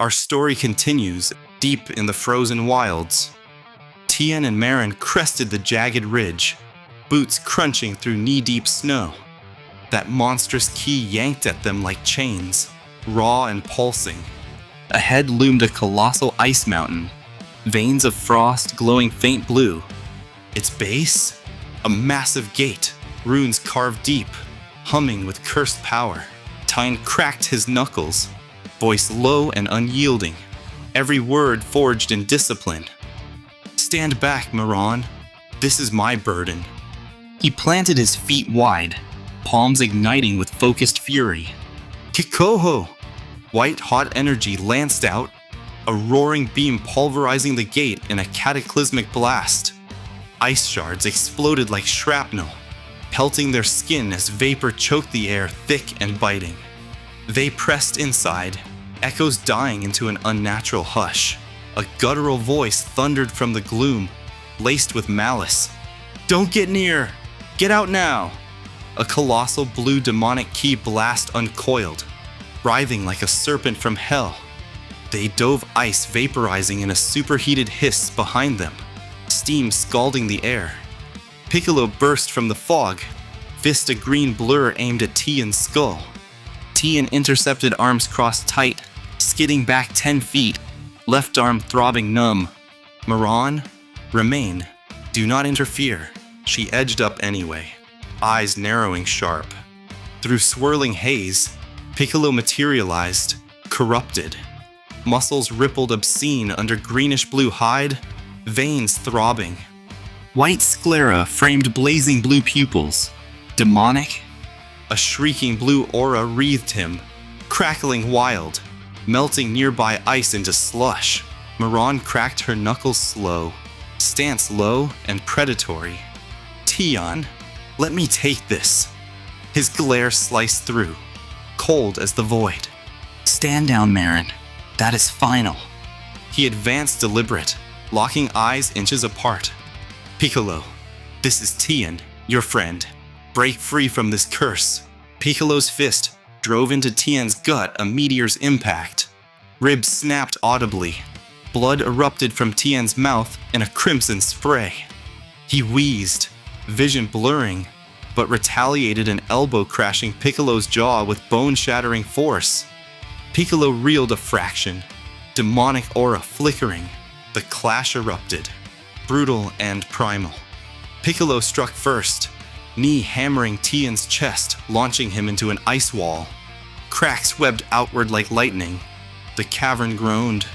Our story continues deep in the frozen wilds. Tien and Marron crested the jagged ridge, boots crunching through knee-deep snow. That monstrous key yanked at them like chains, raw and pulsing. Ahead loomed a colossal ice mountain, veins of frost glowing faint blue. Its base? A massive gate, runes carved deep, humming with cursed power. Tien cracked his knuckles, voice low and unyielding, every word forged in discipline. "Stand back, Marron. This is my burden." He planted his feet wide, palms igniting with focused fury. "Kikoho!" White-hot energy lanced out, a roaring beam pulverizing the gate in a cataclysmic blast. Ice shards exploded like shrapnel, pelting their skin as vapor choked the air thick and biting. They pressed inside, echoes dying into an unnatural hush. A guttural voice thundered from the gloom, laced with malice. "Don't get near! Get out now!" A colossal blue demonic key blast uncoiled, writhing like a serpent from hell. They dove ice vaporizing in a superheated hiss behind them, steam scalding the air. Piccolo burst from the fog, fist a green blur aimed at Tien's skull. Tien intercepted, arms crossed tight, skidding back 10 feet, left arm throbbing numb. "Marron, remain. Do not interfere." She edged up anyway, eyes narrowing sharp. Through swirling haze, Piccolo materialized, corrupted. Muscles rippled obscene under greenish-blue hide, veins throbbing. White sclera framed blazing blue pupils. Demonic? A shrieking blue aura wreathed him, crackling wild, melting nearby ice into slush. Marron cracked her knuckles slow, stance low and predatory. "Tien, let me take this." His glare sliced through, cold as the void. "Stand down, Marron. That is final." He advanced deliberate, locking eyes inches apart. "Piccolo, this is Tien, your friend. Break free from this curse." Piccolo's fist drove into Tien's gut a meteor's impact. Ribs snapped audibly. Blood erupted from Tien's mouth in a crimson spray. He wheezed, vision blurring, but retaliated, an elbow crashing Piccolo's jaw with bone-shattering force. Piccolo reeled a fraction, demonic aura flickering. The clash erupted, brutal and primal. Piccolo struck first, knee hammering Tien's chest, launching him into an ice wall. Cracks webbed outward like lightning. The cavern groaned.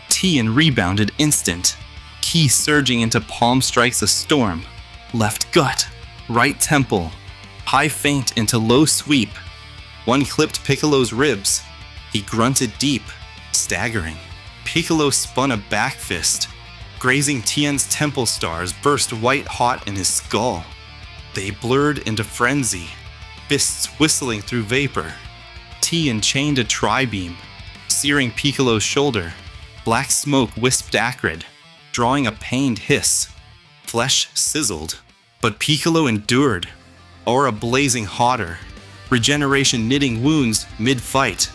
Tien rebounded instant, ki surging into palm strikes a storm. Left gut, right temple, high feint into low sweep. One clipped Piccolo's ribs. He grunted deep, staggering. Piccolo spun a back fist. Grazing Tien's temple stars burst white-hot in his skull. They blurred into frenzy, fists whistling through vapor. Tien chained a tri-beam, searing Piccolo's shoulder. Black smoke wisped acrid, drawing a pained hiss. Flesh sizzled, but Piccolo endured, aura blazing hotter, regeneration knitting wounds mid-fight.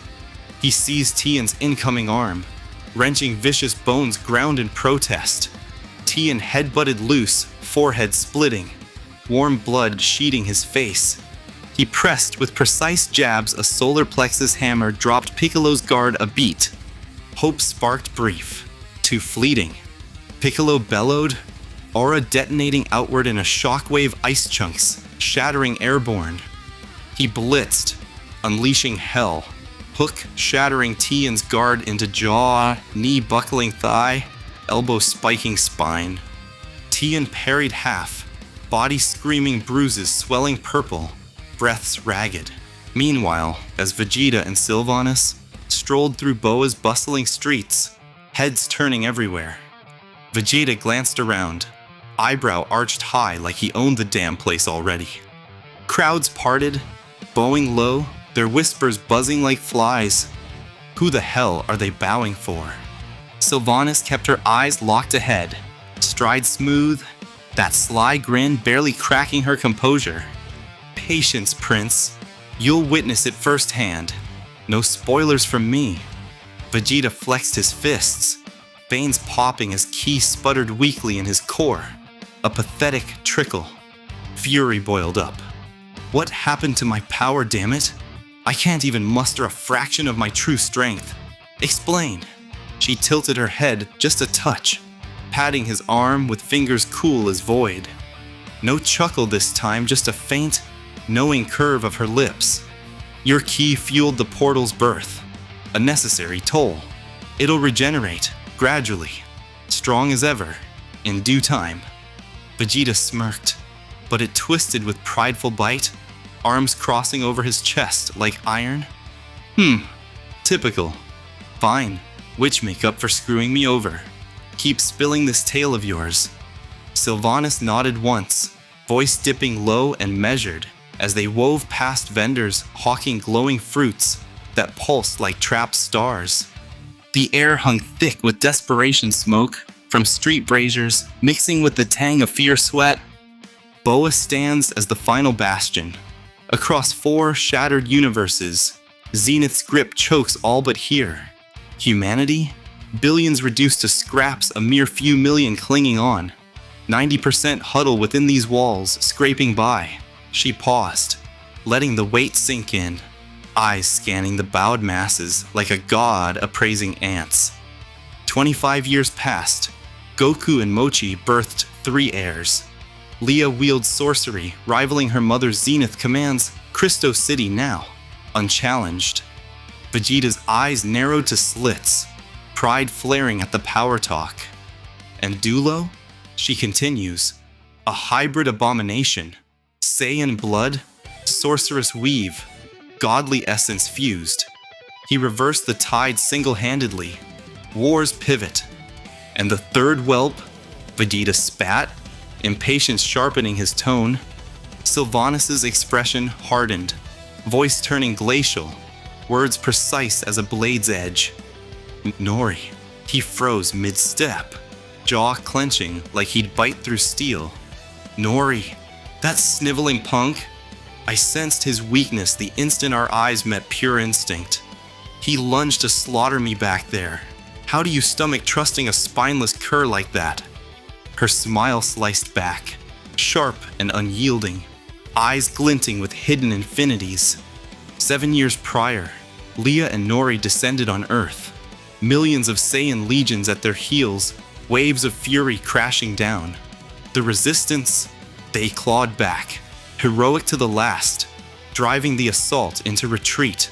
He seized Tien's incoming arm, wrenching vicious bones ground in protest. Tien headbutted loose, forehead splitting, warm blood sheeting his face. He pressed with precise jabs. A solar plexus hammer dropped Piccolo's guard a beat. Hope sparked brief, too fleeting. Piccolo bellowed, aura detonating outward in a shockwave, ice chunks shattering airborne. He blitzed, unleashing hell, hook shattering Tien's guard into jaw, knee buckling thigh, elbow spiking spine. Tien parried half, body screaming, bruises swelling purple, breaths ragged. Meanwhile, as Vegeta and Sylvanas strolled through Boa's bustling streets, heads turning everywhere. Vegeta glanced around, eyebrow arched high like he owned the damn place already. Crowds parted, bowing low, their whispers buzzing like flies. Who the hell are they bowing for? Sylvanas kept her eyes locked ahead, stride smooth, that sly grin barely cracking her composure. Patience, Prince. You'll witness it firsthand. No spoilers from me. Vegeta flexed his fists, veins popping as ki sputtered weakly in his core. A pathetic trickle. Fury boiled up. What happened to my power, damn it? I can't even muster a fraction of my true strength. Explain. She tilted her head just a touch, patting his arm with fingers cool as void. No chuckle this time, just a faint, knowing curve of her lips. Your ki fueled the portal's birth. A necessary toll. It'll regenerate, gradually. Strong as ever, in due time. Vegeta smirked, but it twisted with prideful bite, arms crossing over his chest like iron. Typical. Fine, witch makeup for screwing me over. Keep spilling this tale of yours. Sylvanas nodded once, voice dipping low and measured as they wove past vendors hawking glowing fruits that pulsed like trapped stars. The air hung thick with desperation smoke from street braziers mixing with the tang of fierce sweat. Boa stands as the final bastion. Across 4 shattered universes, Zenith's grip chokes all but here. Humanity? Billions reduced to scraps, a mere few million clinging on. 90% huddle within these walls, scraping by. She paused, letting the weight sink in, eyes scanning the bowed masses like a god appraising ants. 25 years passed. Goku and Mochi birthed 3 heirs. Leah wields sorcery, rivaling her mother's Zenith commands Crysto City now, unchallenged. Vegeta's eyes narrowed to slits, pride flaring at the power talk. And Dulo? She continues, a hybrid abomination. Saiyan blood, sorceress weave, godly essence fused. He reversed the tide single-handedly. War's pivot. And the third whelp? Vegeta spat, impatience sharpening his tone. Sylvanas' expression hardened, voice turning glacial, words precise as a blade's edge. Nori. He froze mid-step, jaw clenching like he'd bite through steel. Nori. That sniveling punk. I sensed his weakness the instant our eyes met pure instinct. He lunged to slaughter me back there. How do you stomach trusting a spineless cur like that? Her smile sliced back, sharp and unyielding, eyes glinting with hidden infinities. 7 years prior, Leah and Nori descended on Earth. Millions of Saiyan legions at their heels, waves of fury crashing down. The resistance, they clawed back, heroic to the last, driving the assault into retreat.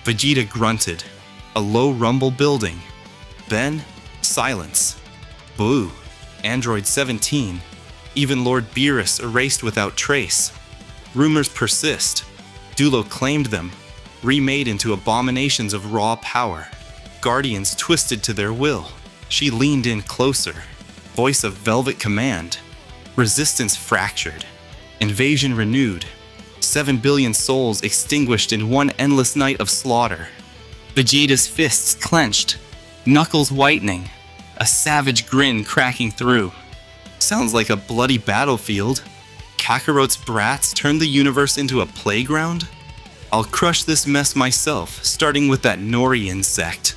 Vegeta grunted, a low rumble building. Then, silence. Boo. Android 17. Even Lord Beerus erased without trace. Rumors persist. Dulo claimed them, remade into abominations of raw power. Guardians twisted to their will. She leaned in closer. Voice of velvet command. Resistance fractured. Invasion renewed. 7 billion souls extinguished in one endless night of slaughter. Vegeta's fists clenched, knuckles whitening, a savage grin cracking through. Sounds like a bloody battlefield. Kakarot's brats turned the universe into a playground? I'll crush this mess myself, starting with that Nori insect.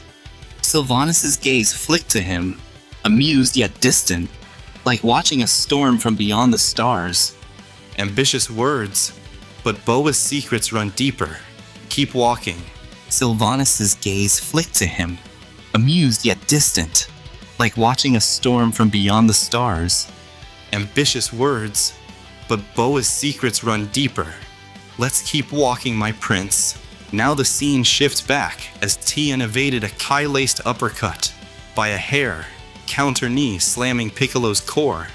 Sylvanas' gaze flicked to him, amused yet distant, like watching a storm from beyond the stars. Ambitious words, but Boa's secrets run deeper. Keep walking. Sylvanas' gaze flicked to him, amused yet distant, like watching a storm from beyond the stars. Ambitious words, but Boa's secrets run deeper. Let's keep walking, my prince. Now the scene shifts back as Tien evaded a Kai-laced uppercut by a hair, counter knee slamming Piccolo's core.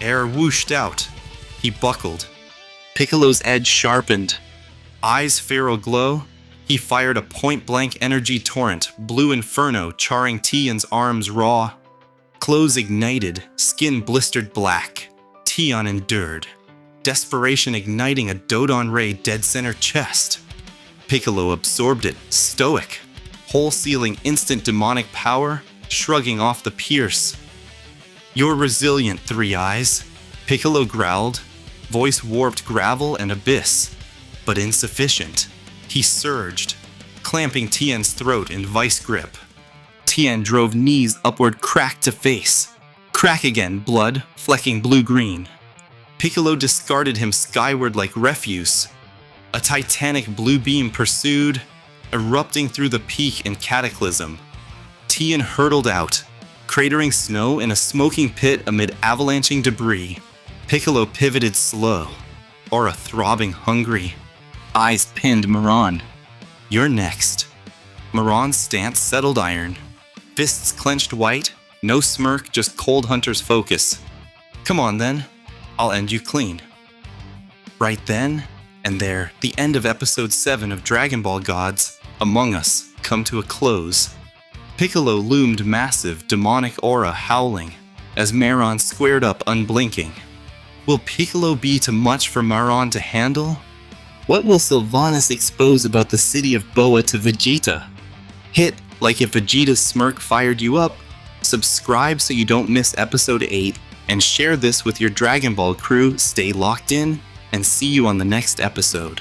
Air whooshed out. He buckled. Piccolo's edge sharpened. Eyes feral glow. He fired a point-blank energy torrent, blue inferno charring Tien's arms raw. Clothes ignited, skin blistered black. Tien endured. Desperation igniting a Dodon Ray dead center chest. Piccolo absorbed it, stoic, whole-sealing instant demonic power, shrugging off the pierce. You're resilient, Three Eyes, Piccolo growled, voice warped gravel and abyss, but insufficient. He surged, clamping Tien's throat in vice grip. Tien drove knees upward crack to face. Crack again, blood, flecking blue-green. Piccolo discarded him skyward like refuse. A titanic blue beam pursued, erupting through the peak in cataclysm. Tien hurtled out, cratering snow in a smoking pit amid avalanching debris. Piccolo pivoted slow, aura throbbing hungry. Eyes pinned Marron. You're next. Marron's stance settled iron. Fists clenched white, no smirk, just cold hunter's focus. Come on then, I'll end you clean. Right then and there, the end of episode 7 of Dragon Ball Gods, Among Us, come to a close. Piccolo loomed massive, demonic aura howling, as Marron squared up unblinking. Will Piccolo be too much for Marron to handle? What will Sylvanas expose about the city of Boa to Vegeta? Hit like if Vegeta's smirk fired you up, subscribe so you don't miss episode 8, and share this with your Dragon Ball crew. Stay locked in, and see you on the next episode.